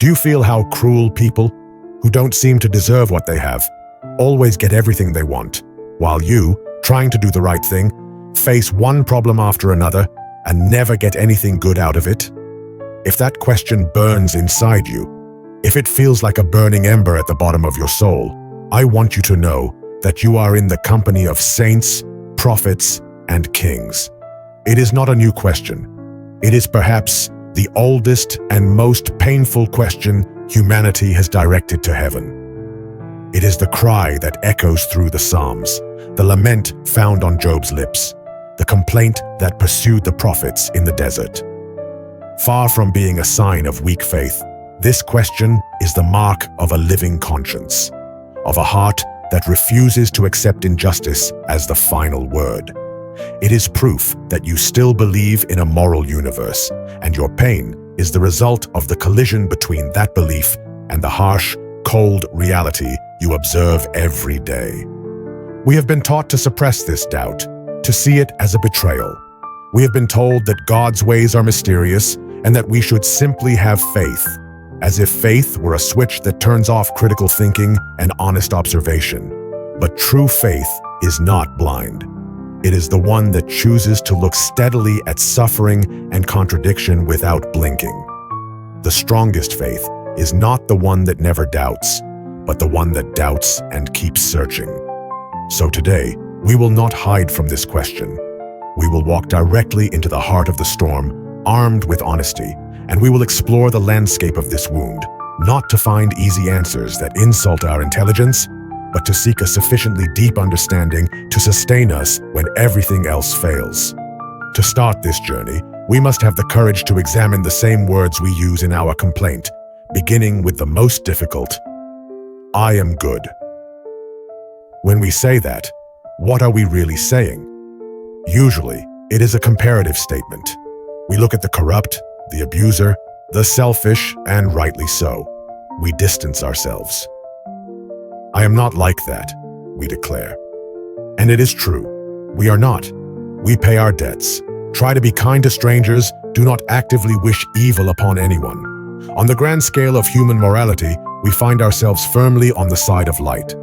you feel how cruel people, who don't seem to deserve what they have, always get everything they want, while you, trying to do the right thing, face one problem after another and never get anything good out of it? If that question burns inside you, if it feels like a burning ember at the bottom of your soul, I want you to know that you are in the company of saints, prophets, and kings. It is not a new question. It is perhaps the oldest and most painful question humanity has directed to heaven. It is the cry that echoes through the Psalms, the lament found on Job's lips, the complaint that pursued the prophets in the desert. Far from being a sign of weak faith, this question is the mark of a living conscience, of a heart that refuses to accept injustice as the final word. It is proof that you still believe in a moral universe, and your pain is the result of the collision between that belief and the harsh, cold reality you observe every day. We have been taught to suppress this doubt, to see it as a betrayal. We have been told that God's ways are mysterious and that we should simply have faith, as if faith were a switch that turns off critical thinking and honest observation. But true faith is not blind. It is the one that chooses to look steadily at suffering and contradiction without blinking. The strongest faith is not the one that never doubts, but the one that doubts and keeps searching. So today, we will not hide from this question. We will walk directly into the heart of the storm, armed with honesty, and we will explore the landscape of this wound, not to find easy answers that insult our intelligence, but to seek a sufficiently deep understanding to sustain us when everything else fails. To start this journey, we must have the courage to examine the same words we use in our complaint, beginning with the most difficult: I am good. When we say that, what are we really saying? Usually, it is a comparative statement. We look at the corrupt, the abuser, the selfish, and rightly so. We distance ourselves. I am not like that, we declare. And it is true. We are not. We pay our debts, try to be kind to strangers, do not actively wish evil upon anyone. On the grand scale of human morality, we find ourselves firmly on the side of light.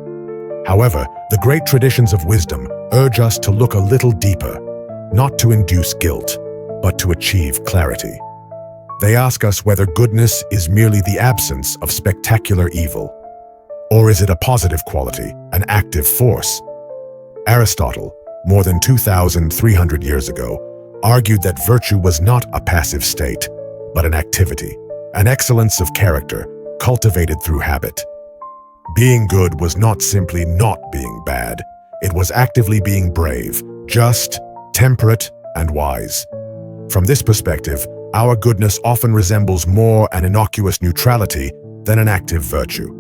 However, the great traditions of wisdom urge us to look a little deeper, not to induce guilt, but to achieve clarity. They ask us whether goodness is merely the absence of spectacular evil, or is it a positive quality, an active force? Aristotle, more than 2,300 years ago, argued that virtue was not a passive state, but an activity, an excellence of character cultivated through habit. Being good was not simply not being bad. It was actively being brave, just, temperate, and wise. From this perspective, our goodness often resembles more an innocuous neutrality than an active virtue.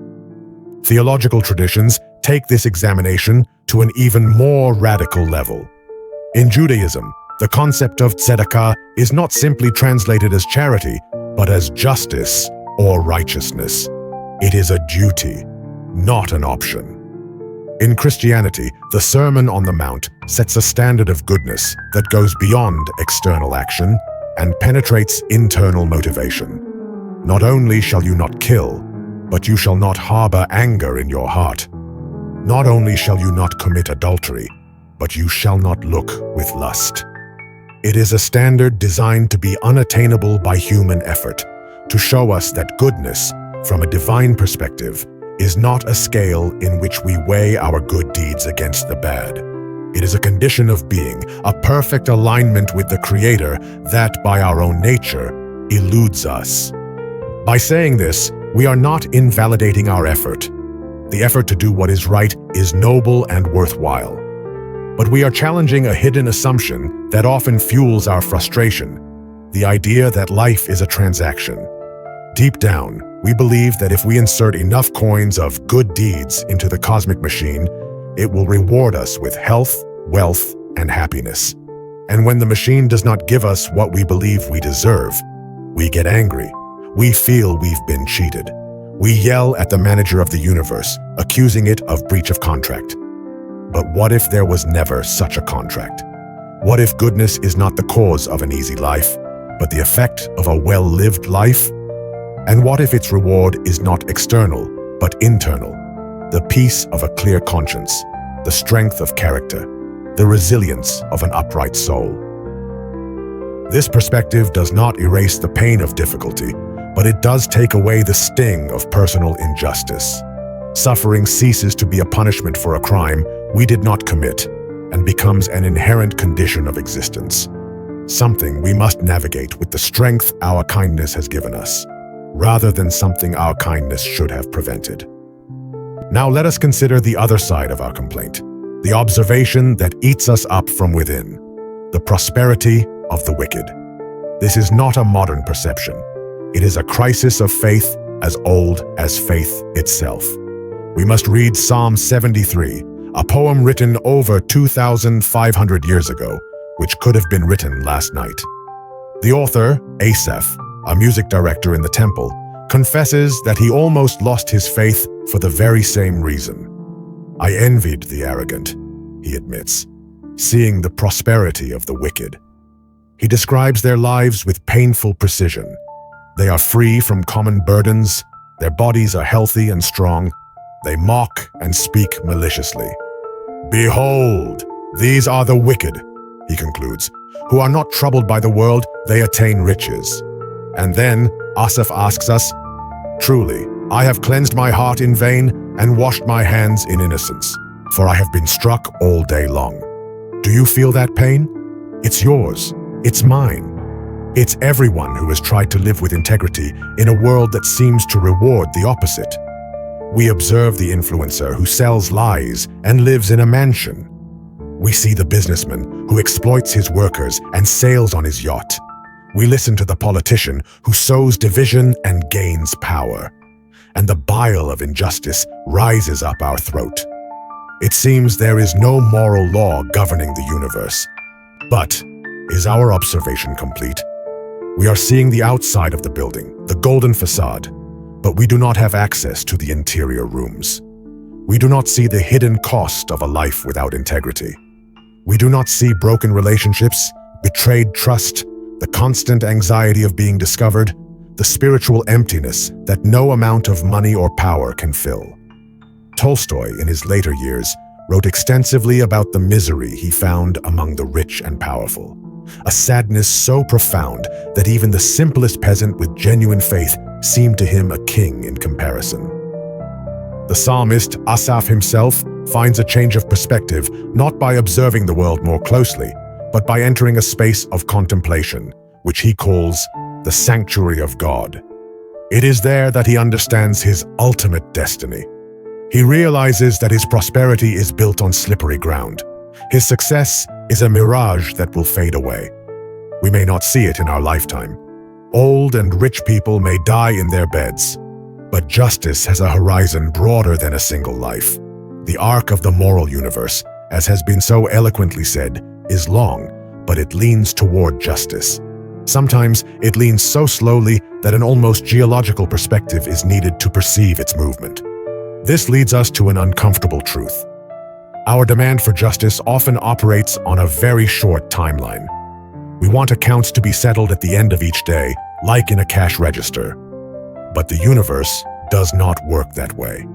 Theological traditions take this examination to an even more radical level. In Judaism, the concept of tzedakah is not simply translated as charity, but as justice or righteousness. It is a duty, not an option. In Christianity, the Sermon on the Mount sets a standard of goodness that goes beyond external action and penetrates internal motivation. Not only shall you not kill, but you shall not harbor anger in your heart. Not only shall you not commit adultery, but you shall not look with lust. It is a standard designed to be unattainable by human effort, to show us that goodness, from a divine perspective, is not a scale in which we weigh our good deeds against the bad. It is a condition of being, a perfect alignment with the Creator that, by our own nature, eludes us. By saying this, we are not invalidating our effort. The effort to do what is right is noble and worthwhile. But we are challenging a hidden assumption that often fuels our frustration, the idea that life is a transaction. Deep down, we believe that if we insert enough coins of good deeds into the cosmic machine, it will reward us with health, wealth, and happiness. And when the machine does not give us what we believe we deserve, we get angry. We feel we've been cheated. We yell at the manager of the universe, accusing it of breach of contract. But what if there was never such a contract? What if goodness is not the cause of an easy life, but the effect of a well-lived life? And what if its reward is not external, but internal? The peace of a clear conscience, the strength of character, the resilience of an upright soul. This perspective does not erase the pain of difficulty, but it does take away the sting of personal injustice. Suffering ceases to be a punishment for a crime we did not commit and becomes an inherent condition of existence, something we must navigate with the strength our kindness has given us, rather than something our kindness should have prevented. Now let us consider the other side of our complaint, the observation that eats us up from within, the prosperity of the wicked. This is not a modern perception. It is a crisis of faith as old as faith itself. We must read Psalm 73, a poem written over 2,500 years ago, which could have been written last night. The author, Asaph, a music director in the temple, confesses that he almost lost his faith for the very same reason. I envied the arrogant, he admits, seeing the prosperity of the wicked. He describes their lives with painful precision. They are free from common burdens, their bodies are healthy and strong, they mock and speak maliciously. Behold, these are the wicked, he concludes, who are not troubled by the world, they attain riches. And then Asaph asks us, truly, I have cleansed my heart in vain and washed my hands in innocence, for I have been struck all day long. Do you feel that pain? It's yours. It's mine. It's everyone who has tried to live with integrity in a world that seems to reward the opposite. We observe the influencer who sells lies and lives in a mansion. We see the businessman who exploits his workers and sails on his yacht. We listen to the politician who sows division and gains power. And the bile of injustice rises up our throat. It seems there is no moral law governing the universe. But is our observation complete? We are seeing the outside of the building, the golden facade, but we do not have access to the interior rooms. We do not see the hidden cost of a life without integrity. We do not see broken relationships, betrayed trust, the constant anxiety of being discovered, the spiritual emptiness that no amount of money or power can fill. Tolstoy, in his later years, wrote extensively about the misery he found among the rich and powerful, a sadness so profound that even the simplest peasant with genuine faith seemed to him a king in comparison. The psalmist, Asaph himself, finds a change of perspective not by observing the world more closely, but by entering a space of contemplation, which he calls the sanctuary of God. It is there that he understands his ultimate destiny. He realizes that his prosperity is built on slippery ground. His success is a mirage that will fade away. We may not see it in our lifetime. Old and rich people may die in their beds, but justice has a horizon broader than a single life. The arc of the moral universe, as has been so eloquently said, is long, but it leans toward justice. Sometimes it leans so slowly that an almost geological perspective is needed to perceive its movement. This leads us to an uncomfortable truth. Our demand for justice often operates on a very short timeline. We want accounts to be settled at the end of each day, like in a cash register. But the universe does not work that way.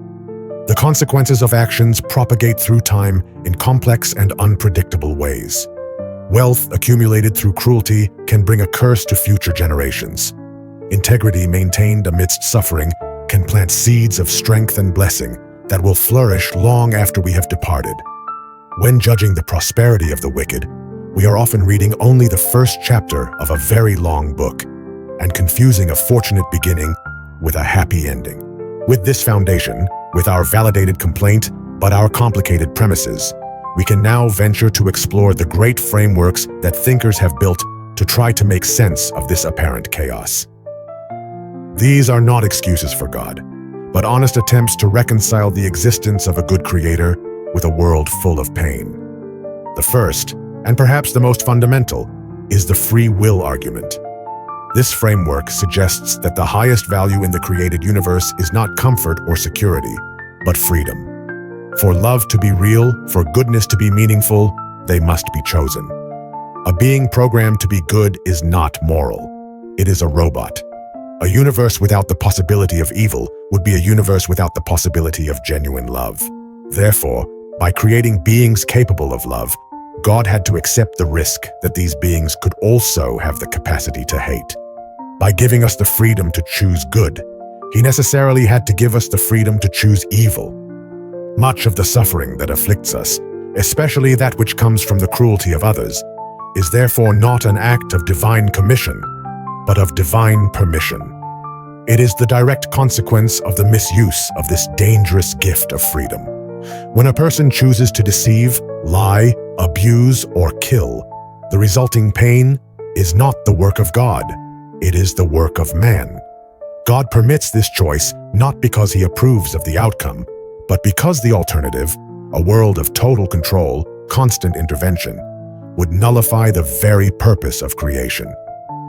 The consequences of actions propagate through time in complex and unpredictable ways. Wealth accumulated through cruelty can bring a curse to future generations. Integrity maintained amidst suffering can plant seeds of strength and blessing that will flourish long after we have departed. When judging the prosperity of the wicked, we are often reading only the first chapter of a very long book and confusing a fortunate beginning with a happy ending. With this foundation, with our validated complaint, but our complicated premises, we can now venture to explore the great frameworks that thinkers have built to try to make sense of this apparent chaos. These are not excuses for God, but honest attempts to reconcile the existence of a good creator with a world full of pain. The first, and perhaps the most fundamental, is the free will argument. This framework suggests that the highest value in the created universe is not comfort or security, but freedom. For love to be real, for goodness to be meaningful, they must be chosen. A being programmed to be good is not moral. It is a robot. A universe without the possibility of evil would be a universe without the possibility of genuine love. Therefore, by creating beings capable of love, God had to accept the risk that these beings could also have the capacity to hate. By giving us the freedom to choose good, He necessarily had to give us the freedom to choose evil. Much of the suffering that afflicts us, especially that which comes from the cruelty of others, is therefore not an act of divine commission, but of divine permission. It is the direct consequence of the misuse of this dangerous gift of freedom. When a person chooses to deceive, lie, abuse, or kill, the resulting pain is not the work of God, it is the work of man. God permits this choice not because He approves of the outcome, but because the alternative, a world of total control, constant intervention, would nullify the very purpose of creation.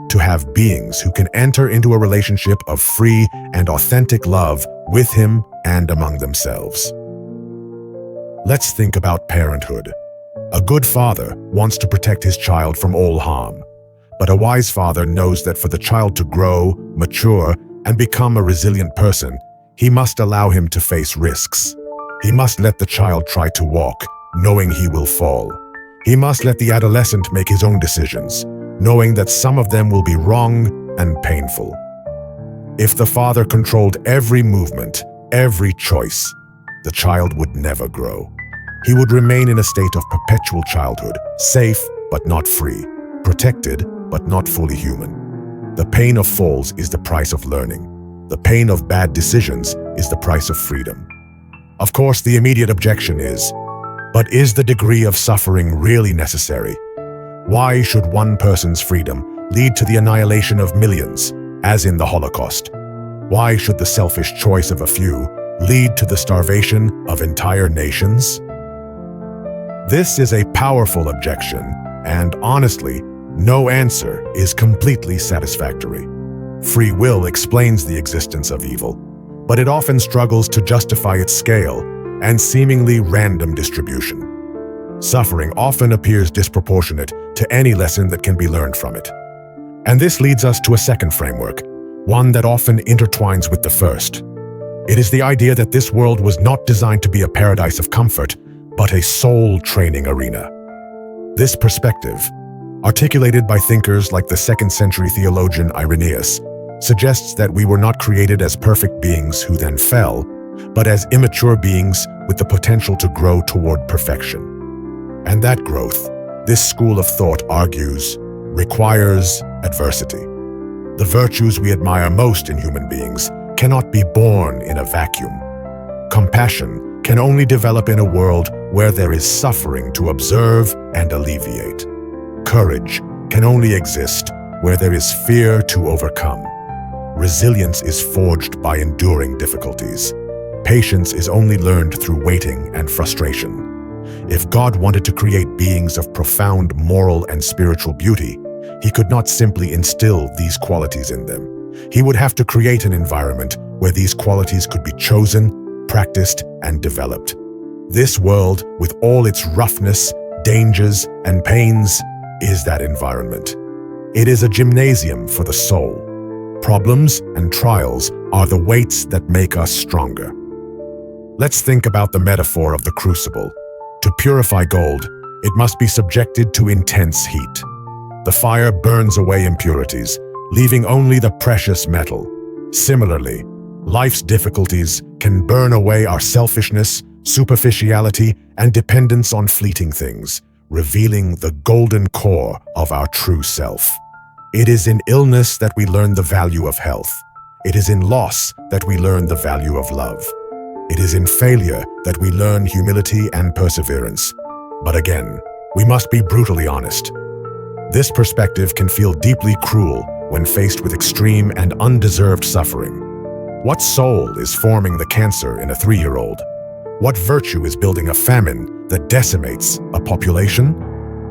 To have beings who can enter into a relationship of free and authentic love with Him and among themselves. Let's think about parenthood. A good father wants to protect his child from all harm, but a wise father knows that for the child to grow, mature, and become a resilient person, he must allow him to face risks. He must let the child try to walk, knowing he will fall. He must let the adolescent make his own decisions, knowing that some of them will be wrong and painful. If the father controlled every movement, every choice, the child would never grow. He would remain in a state of perpetual childhood, safe but not free, protected but not fully human. The pain of falls is the price of learning. The pain of bad decisions is the price of freedom. Of course, the immediate objection is, but is the degree of suffering really necessary? Why should one person's freedom lead to the annihilation of millions, as in the Holocaust? Why should the selfish choice of a few lead to the starvation of entire nations? This is a powerful objection, and honestly, no answer is completely satisfactory. Free will explains the existence of evil, but it often struggles to justify its scale and seemingly random distribution. Suffering often appears disproportionate to any lesson that can be learned from it. And this leads us to a second framework, one that often intertwines with the first. It is the idea that this world was not designed to be a paradise of comfort, but a soul-training arena. This perspective, articulated by thinkers like the 2nd century theologian Irenaeus, suggests that we were not created as perfect beings who then fell, but as immature beings with the potential to grow toward perfection. And that growth, this school of thought argues, requires adversity. The virtues we admire most in human beings cannot be born in a vacuum. Compassion can only develop in a world where there is suffering to observe and alleviate. Courage can only exist where there is fear to overcome. Resilience is forged by enduring difficulties. Patience is only learned through waiting and frustration. If God wanted to create beings of profound moral and spiritual beauty, He could not simply instill these qualities in them. He would have to create an environment where these qualities could be chosen, practiced, and developed. This world, with all its roughness, dangers, and pains, is that environment. It is a gymnasium for the soul. Problems and trials are the weights that make us stronger. Let's think about the metaphor of the crucible. To purify gold, it must be subjected to intense heat. The fire burns away impurities, leaving only the precious metal. Similarly, life's difficulties can burn away our selfishness, superficiality, and dependence on fleeting things, revealing the golden core of our true self. It is in illness that we learn the value of health. It is in loss that we learn the value of love. It is in failure that we learn humility and perseverance. But again, we must be brutally honest. This perspective can feel deeply cruel when faced with extreme and undeserved suffering. What soul is forming the cancer in a 3-year-old? What virtue is building a famine that decimates a population?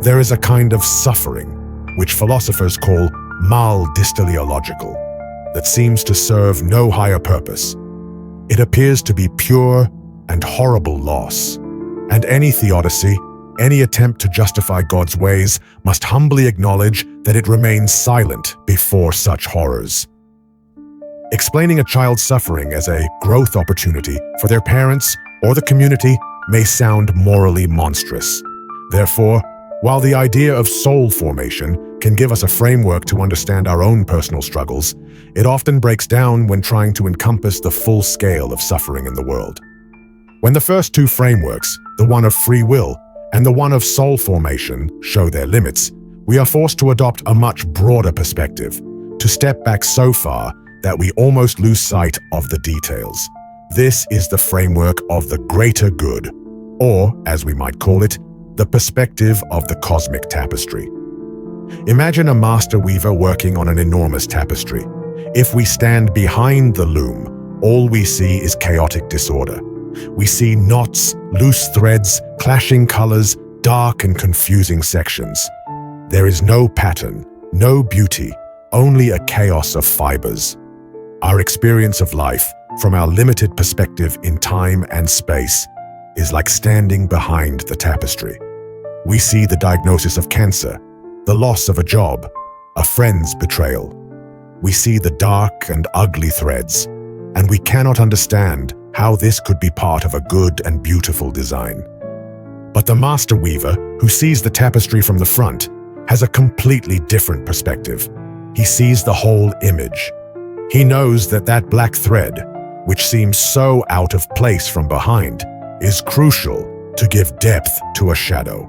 There is a kind of suffering, which philosophers call mal-dysteleological, that seems to serve no higher purpose. It appears to be pure and horrible loss, and any theodicy, any attempt to justify God's ways, must humbly acknowledge that it remains silent before such horrors. Explaining a child's suffering as a growth opportunity for their parents or the community may sound morally monstrous. Therefore, while the idea of soul formation can give us a framework to understand our own personal struggles, it often breaks down when trying to encompass the full scale of suffering in the world. When the first two frameworks, the one of free will and the one of soul formation, show their limits, we are forced to adopt a much broader perspective, to step back so far that we almost lose sight of the details. This is the framework of the greater good, or, as we might call it, the perspective of the cosmic tapestry. Imagine a master weaver working on an enormous tapestry. If we stand behind the loom, all we see is chaotic disorder. We see knots, loose threads, clashing colors, dark and confusing sections. There is no pattern, no beauty, only a chaos of fibers. Our experience of life, from our limited perspective in time and space, is like standing behind the tapestry. We see the diagnosis of cancer, the loss of a job, a friend's betrayal. We see the dark and ugly threads, and we cannot understand how this could be part of a good and beautiful design. But the master weaver, who sees the tapestry from the front, has a completely different perspective. He sees the whole image. He knows that that black thread, which seems so out of place from behind, is crucial to give depth to a shadow.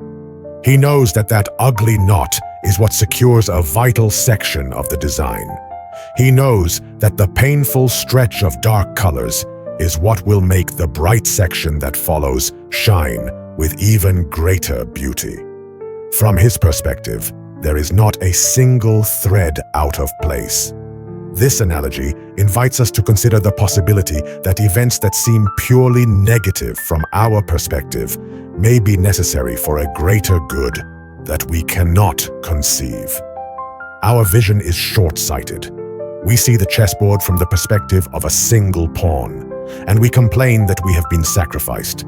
He knows that that ugly knot is what secures a vital section of the design. He knows that the painful stretch of dark colors is what will make the bright section that follows shine with even greater beauty. From his perspective, there is not a single thread out of place. This analogy invites us to consider the possibility that events that seem purely negative from our perspective may be necessary for a greater good that we cannot conceive. Our vision is short-sighted. We see the chessboard from the perspective of a single pawn, and we complain that we have been sacrificed.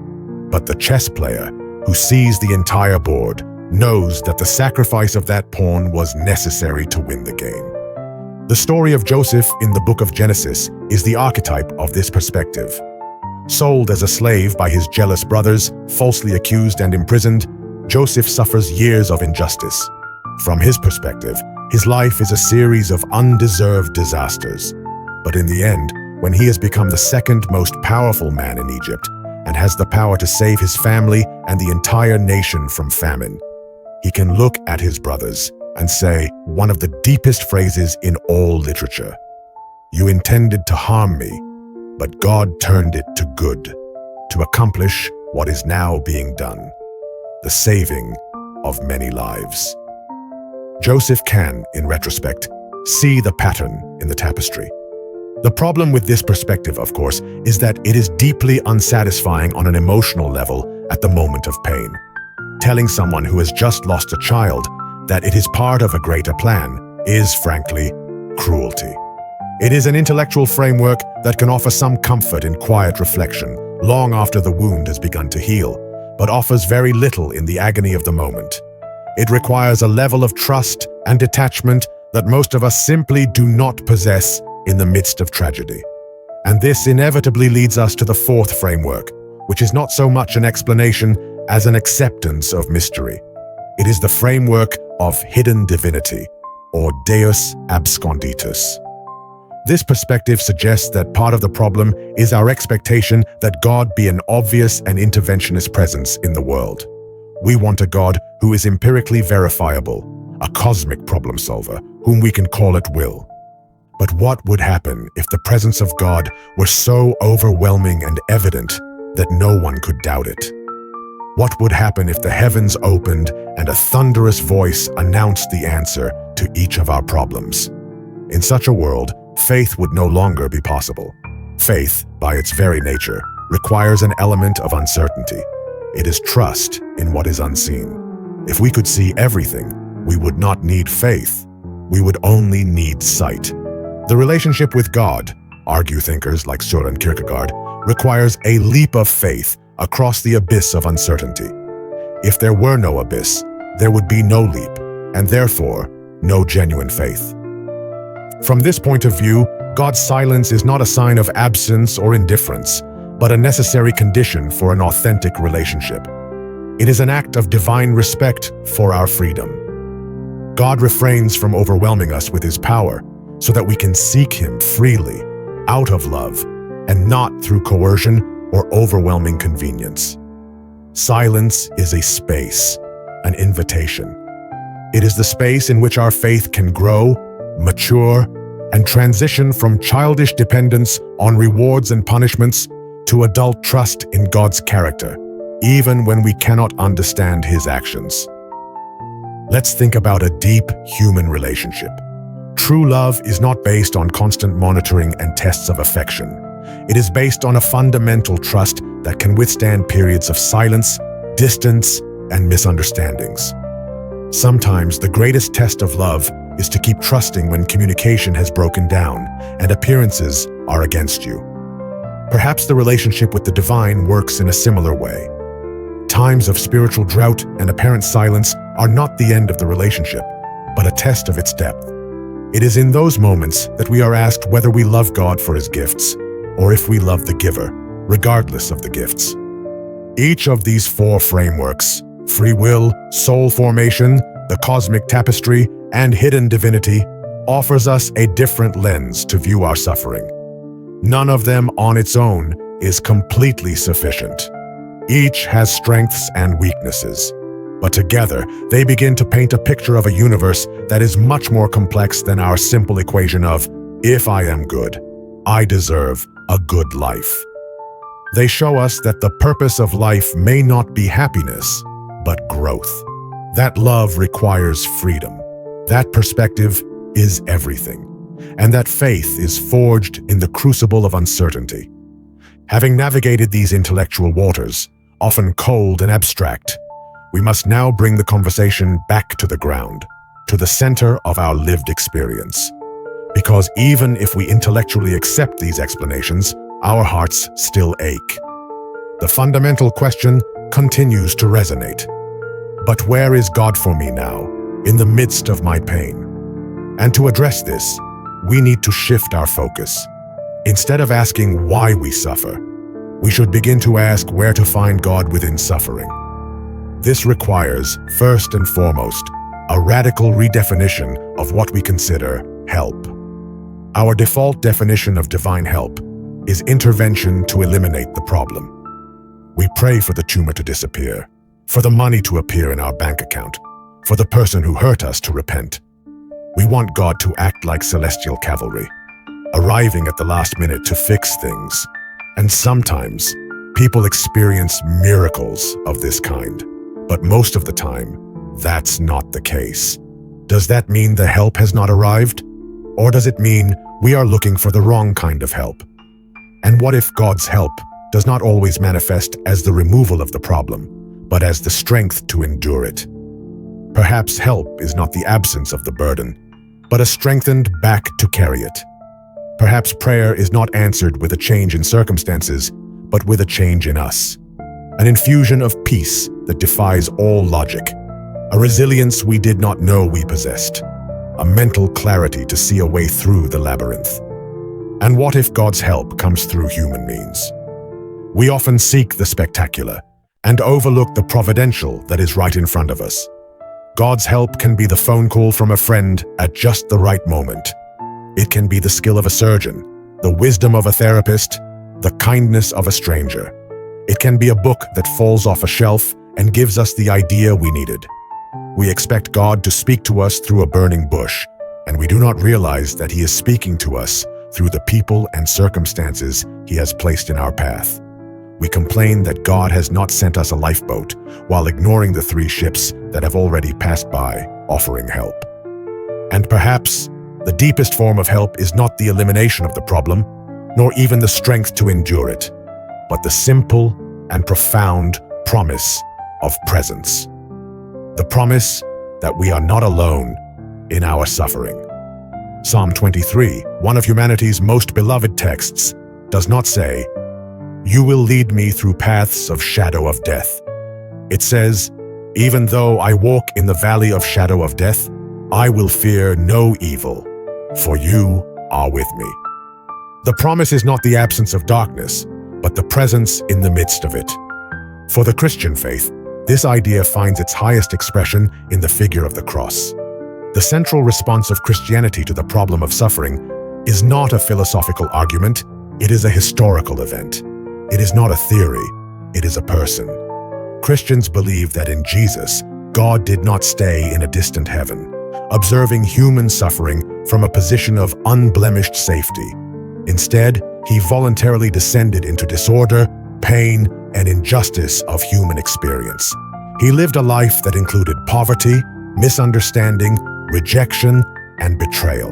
But the chess player, who sees the entire board, knows that the sacrifice of that pawn was necessary to win the game. The story of Joseph in the book of Genesis is the archetype of this perspective. Sold as a slave by his jealous brothers, falsely accused and imprisoned, Joseph suffers years of injustice. From his perspective, his life is a series of undeserved disasters. But in the end, when he has become the second most powerful man in Egypt and has the power to save his family and the entire nation from famine, he can look at his brothers and say one of the deepest phrases in all literature: "You intended to harm me, but God turned it to good, to accomplish what is now being done, the saving of many lives." Joseph can, in retrospect, see the pattern in the tapestry. The problem with this perspective, of course, is that it is deeply unsatisfying on an emotional level at the moment of pain. Telling someone who has just lost a child that it is part of a greater plan is, frankly, cruelty. It is an intellectual framework that can offer some comfort in quiet reflection long after the wound has begun to heal, but offers very little in the agony of the moment. It requires a level of trust and detachment that most of us simply do not possess in the midst of tragedy. And this inevitably leads us to the fourth framework, which is not so much an explanation as an acceptance of mystery. It is the framework of hidden divinity, or Deus absconditus. This perspective suggests that part of the problem is our expectation that God be an obvious and interventionist presence in the world. We want a God who is empirically verifiable, a cosmic problem solver whom we can call at will. But what would happen if the presence of God were so overwhelming and evident that no one could doubt it? What would happen if the heavens opened and a thunderous voice announced the answer to each of our problems? In such a world, faith would no longer be possible. Faith, by its very nature, requires an element of uncertainty. It is trust in what is unseen. If we could see everything, we would not need faith. We would only need sight. The relationship with God, argue thinkers like Søren Kierkegaard, requires a leap of faith across the abyss of uncertainty. If there were no abyss, there would be no leap, and therefore, no genuine faith. From this point of view, God's silence is not a sign of absence or indifference, but a necessary condition for an authentic relationship. It is an act of divine respect for our freedom. God refrains from overwhelming us with His power so that we can seek Him freely, out of love, and not through coercion or overwhelming convenience. Silence is a space, an invitation. It is the space in which our faith can grow, mature, and transition from childish dependence on rewards and punishments to adult trust in God's character, even when we cannot understand His actions. Let's think about a deep human relationship. True love is not based on constant monitoring and tests of affection. It is based on a fundamental trust that can withstand periods of silence, distance, and misunderstandings. Sometimes the greatest test of love is to keep trusting when communication has broken down and appearances are against you. Perhaps the relationship with the divine works in a similar way. Times of spiritual drought and apparent silence are not the end of the relationship, but a test of its depth. It is in those moments that we are asked whether we love God for His gifts, or if we love the giver, regardless of the gifts. Each of these four frameworks, free will, soul formation, the cosmic tapestry, and hidden divinity, offers us a different lens to view our suffering. None of them on its own is completely sufficient. Each has strengths and weaknesses, but together they begin to paint a picture of a universe that is much more complex than our simple equation of, if I am good, I deserve a good life. They show us that the purpose of life may not be happiness, but growth. That love requires freedom. That perspective is everything. And that faith is forged in the crucible of uncertainty. Having navigated these intellectual waters, often cold and abstract, we must now bring the conversation back to the ground, to the center of our lived experience. Because even if we intellectually accept these explanations, our hearts still ache. The fundamental question continues to resonate. But where is God for me now, in the midst of my pain? And to address this, we need to shift our focus. Instead of asking why we suffer, we should begin to ask where to find God within suffering. This requires, first and foremost, a radical redefinition of what we consider help. Our default definition of divine help is intervention to eliminate the problem. We pray for the tumor to disappear, for the money to appear in our bank account, for the person who hurt us to repent. We want God to act like celestial cavalry, arriving at the last minute to fix things. And sometimes, people experience miracles of this kind, but most of the time, that's not the case. Does that mean the help has not arrived? Or does it mean we are looking for the wrong kind of help? And what if God's help does not always manifest as the removal of the problem, but as the strength to endure it? Perhaps help is not the absence of the burden, but a strengthened back to carry it. Perhaps prayer is not answered with a change in circumstances, but with a change in us. An infusion of peace that defies all logic, a resilience we did not know we possessed, a mental clarity to see a way through the labyrinth. And what if God's help comes through human means? We often seek the spectacular and overlook the providential that is right in front of us. God's help can be the phone call from a friend at just the right moment. It can be the skill of a surgeon, the wisdom of a therapist, the kindness of a stranger. It can be a book that falls off a shelf and gives us the idea we needed. We expect God to speak to us through a burning bush, and we do not realize that He is speaking to us through the people and circumstances He has placed in our path. We complain that God has not sent us a lifeboat, while ignoring the 3 ships that have already passed by, offering help. And perhaps the deepest form of help is not the elimination of the problem, nor even the strength to endure it, but the simple and profound promise of presence. The promise that we are not alone in our suffering. Psalm 23, one of humanity's most beloved texts, does not say, "You will lead me through paths of shadow of death." It says, "Even though I walk in the valley of shadow of death, I will fear no evil, for you are with me." The promise is not the absence of darkness, but the presence in the midst of it. For the Christian faith, this idea finds its highest expression in the figure of the cross. The central response of Christianity to the problem of suffering is not a philosophical argument, it is a historical event. It is not a theory, it is a person. Christians believe that in Jesus, God did not stay in a distant heaven, observing human suffering from a position of unblemished safety. Instead, he voluntarily descended into disorder, pain, and injustice of human experience. He lived a life that included poverty, misunderstanding, rejection, and betrayal.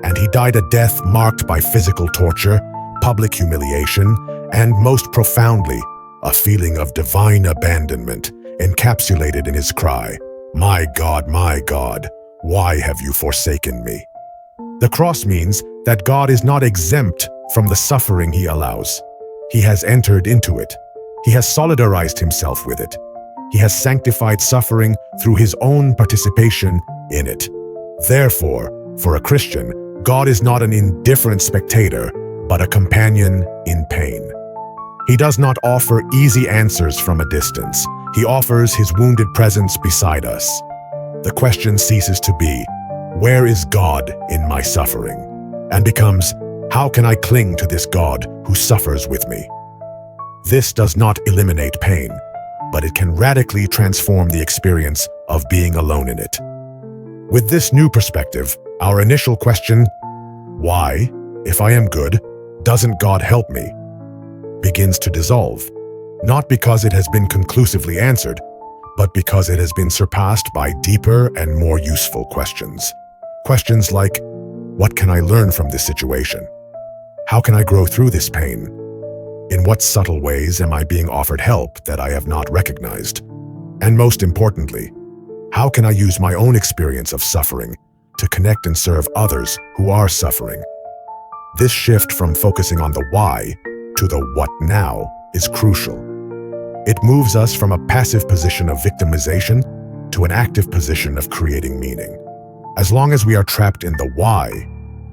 And he died a death marked by physical torture, public humiliation, and most profoundly, a feeling of divine abandonment encapsulated in his cry, my God, why have you forsaken me?" The cross means that God is not exempt from the suffering he allows. He has entered into it. He has solidarized himself with it. He has sanctified suffering through his own participation in it. Therefore, for a Christian, God is not an indifferent spectator, but a companion in pain. He does not offer easy answers from a distance. He offers his wounded presence beside us. The question ceases to be, where is God in my suffering? And becomes, how can I cling to this God who suffers with me? This does not eliminate pain, but it can radically transform the experience of being alone in it. With this new perspective, our initial question, why, if I am good, doesn't God help me, begins to dissolve, not because it has been conclusively answered, but because it has been surpassed by deeper and more useful questions. Questions like, what can I learn from this situation? How can I grow through this pain? In what subtle ways am I being offered help that I have not recognized? And most importantly, how can I use my own experience of suffering to connect and serve others who are suffering? This shift from focusing on the why to the what now is crucial. It moves us from a passive position of victimization to an active position of creating meaning. As long as we are trapped in the why,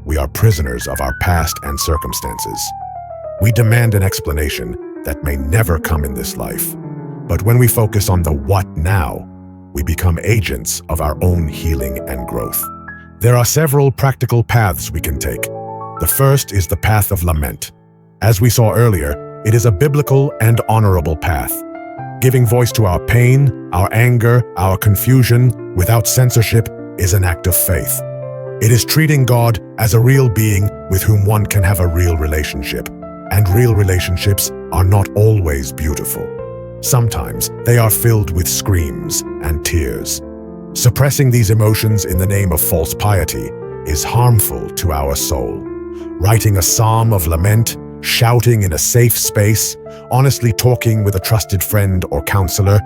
we are prisoners of our past and circumstances. We demand an explanation that may never come in this life. But when we focus on the what now, we become agents of our own healing and growth. There are several practical paths we can take. The first is the path of lament. As we saw earlier, it is a biblical and honorable path. Giving voice to our pain, our anger, our confusion without censorship is an act of faith. It is treating God as a real being with whom one can have a real relationship. And real relationships are not always beautiful. Sometimes they are filled with screams and tears. Suppressing these emotions in the name of false piety is harmful to our soul. Writing a psalm of lament, shouting in a safe space, honestly talking with a trusted friend or counselor,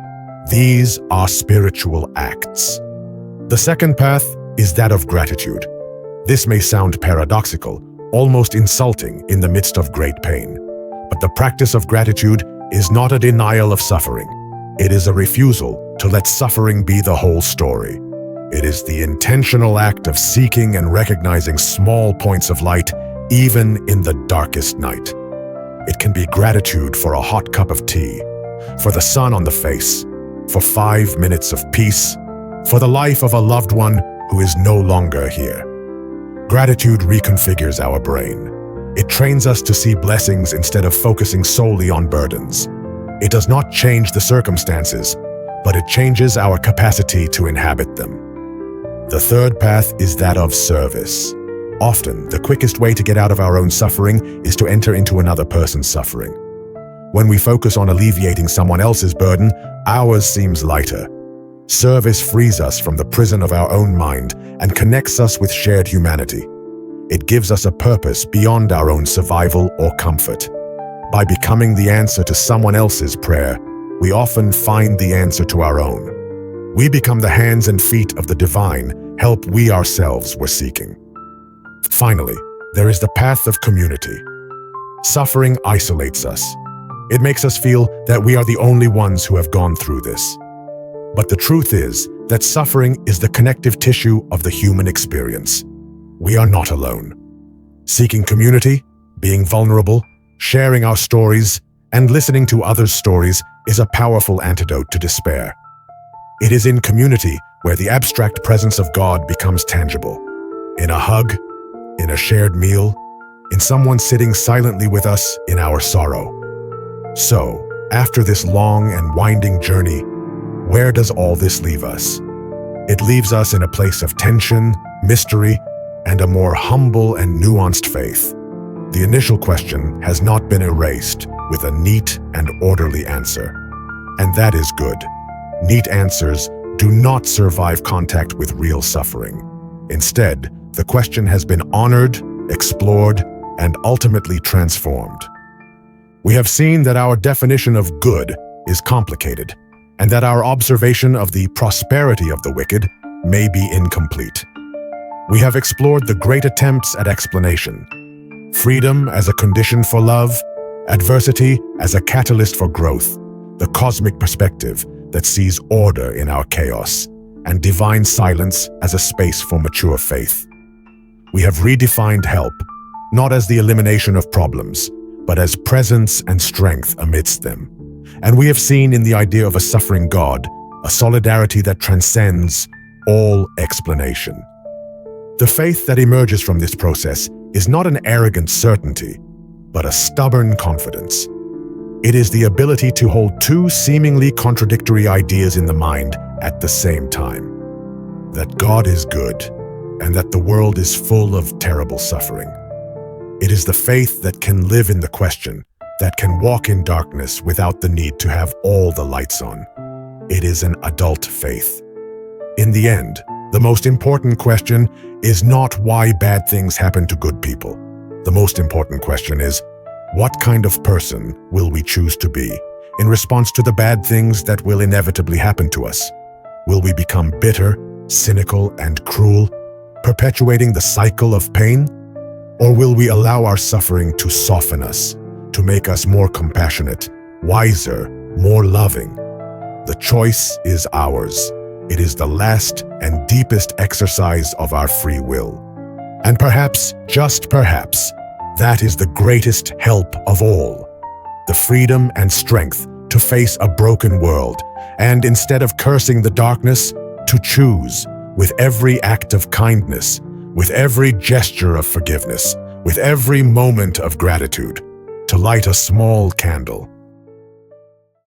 these are spiritual acts. The second path is that of gratitude. This may sound paradoxical, almost insulting in the midst of great pain. But the practice of gratitude is not a denial of suffering. It is a refusal to let suffering be the whole story. It is the intentional act of seeking and recognizing small points of light, even in the darkest night. It can be gratitude for a hot cup of tea, for the sun on the face, for 5 minutes of peace, for the life of a loved one who is no longer here. Gratitude reconfigures our brain. It trains us to see blessings instead of focusing solely on burdens. It does not change the circumstances, but it changes our capacity to inhabit them. The third path is that of service. Often, the quickest way to get out of our own suffering is to enter into another person's suffering. When we focus on alleviating someone else's burden, ours seems lighter. Service frees us from the prison of our own mind and connects us with shared humanity. It gives us a purpose beyond our own survival or comfort. By becoming the answer to someone else's prayer, we often find the answer to our own. We become the hands and feet of the divine help we ourselves were seeking. Finally, there is the path of community. Suffering isolates us. It makes us feel that we are the only ones who have gone through this. But the truth is that suffering is the connective tissue of the human experience. We are not alone. Seeking community Being vulnerable, sharing our stories, and listening to others' stories is a powerful antidote to despair. It is in community where the abstract presence of God becomes tangible. In a hug, in a shared meal, in someone sitting silently with us in our sorrow. So, after this long and winding journey, where does all this leave us? It leaves us in a place of tension, mystery, and a more humble and nuanced faith. The initial question has not been erased with a neat and orderly answer. And that is good. Neat answers do not survive contact with real suffering. Instead, the question has been honored, explored, and ultimately transformed. We have seen that our definition of good is complicated, and that our observation of the prosperity of the wicked may be incomplete. We have explored the great attempts at explanation: freedom as a condition for love, adversity as a catalyst for growth, the cosmic perspective that sees order in our chaos, and divine silence as a space for mature faith. We have redefined help, not as the elimination of problems, but as presence and strength amidst them. And we have seen in the idea of a suffering God, a solidarity that transcends all explanation. The faith that emerges from this process is not an arrogant certainty, but a stubborn confidence. It is the ability to hold two seemingly contradictory ideas in the mind at the same time: that God is good, and that the world is full of terrible suffering. It is the faith that can live in the question, that can walk in darkness without the need to have all the lights on. It is an adult faith. In the end, the most important question is not why bad things happen to good people. The most important question is, what kind of person will we choose to be in response to the bad things that will inevitably happen to us? Will we become bitter, cynical, and cruel, perpetuating the cycle of pain? Or will we allow our suffering to soften us, to make us more compassionate, wiser, more loving? The choice is ours. It is the last and deepest exercise of our free will. And perhaps, just perhaps, that is the greatest help of all: the freedom and strength to face a broken world, and instead of cursing the darkness, to choose, with every act of kindness, with every gesture of forgiveness, with every moment of gratitude, to light a small candle